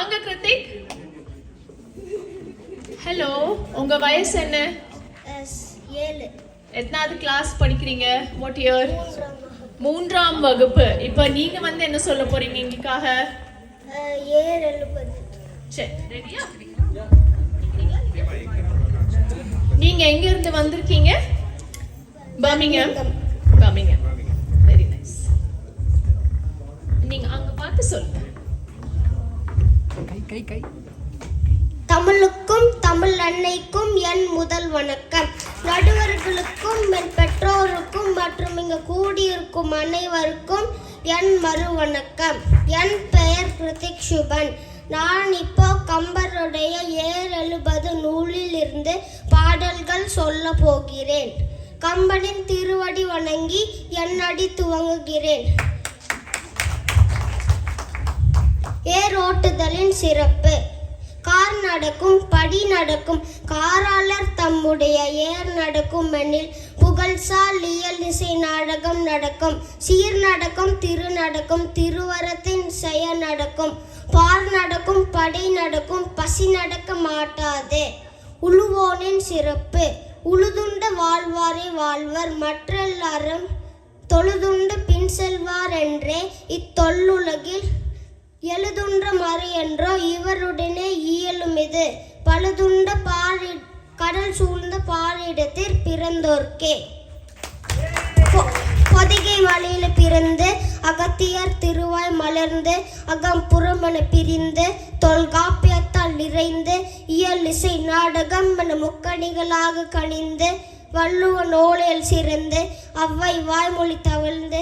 வாங்க கிருத்திக். ஹலோ, உங்க வயசு என்ன? 7. எத்தனாவது கிளாஸ் படிக்கிறீங்க? What year? 3ஆம் வகுப்பு. இப்போ நீங்க என்ன சொல்ல போறீங்க எங்களுக்காக? ஏர் எழுபது. சரி, ரெடியா? நீங்க எங்க இருந்து வந்திருக்கீங்க? பர்மிங்ஹாம். Very nice. நீங்க அங்க பார்த்து சொல்லுங்க. கை தமிழுக்கும் தமிழ் அன்னைக்கும் என் முதல் வணக்கம். நடுவர்களுக்கும் என் பெற்றோருக்கும் மற்றும் இங்கு கூடியிருக்கும் அனைவருக்கும் என் மறு வணக்கம். என் பெயர் கிருத்திக் சுபன். நான் இப்போ கம்பருடைய ஏர் எழுபது நூலில் இருந்து பாடல்கள் சொல்ல போகிறேன். கம்பனின் திருவடி வணங்கி என் அடி துவங்குகிறேன். ஏர் ஓட்டுதலின் சிறப்பு. கார் நடக்கும், படி நடக்கும், காராளர் தம்முடைய ஏர் நடக்கும் எனில் புகழ்சால் இயல் இசை நாடகம் நடக்கும். சீர் நடக்கும், திரு நடக்கும், திருவரத்தின் செய நடக்கும். பார் நடக்கும், படை நடக்கும், பசி நடக்க மாட்டாதே. உழுவோனின் சிறப்பு. உழுதுண்ட வாழ்வாரே வாழ்வர், மற்றெல்லாரும் தொழுதுண்டு பின் செல்வார் என்றே இத்தொல்லுலகில் எழுதுன்ற மறு என்றோ இவருடனே இயலுமிது. பழுதுண்ட கடல் சூழ்ந்த பாரிடத்தில் பிறந்தோர்க்கே. பொதிகை மலையில பிறந்து அகத்தியர் திருவாய் மலர்ந்து அகம் புறமன பிரிந்து தொல்காப்பியத்தால் நிறைந்து இயல் இசை நாடகம் என முக்கணிகளாக கணிந்து வள்ளுவ நூலில் சிறந்து அவ்வை வாய்மொழி தவிழ்ந்து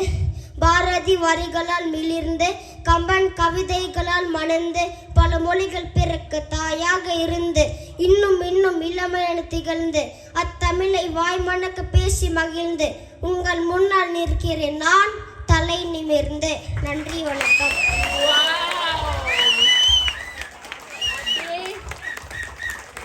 பாரதி வரிகளால் மிளிர்ந்து கம்பன் கவிதைகளால் மணந்து பல மொழிகள் பிறக்க தாயாக இருந்து இன்னும் இன்னும் இளமையென திகழ்ந்து அத்தமிழை வாய்மணக்க பேசி மகிழ்ந்து உங்கள் முன்னால் நிற்கிறேன் நான் தலை நிமிர்ந்து. நன்றி, வணக்கம்.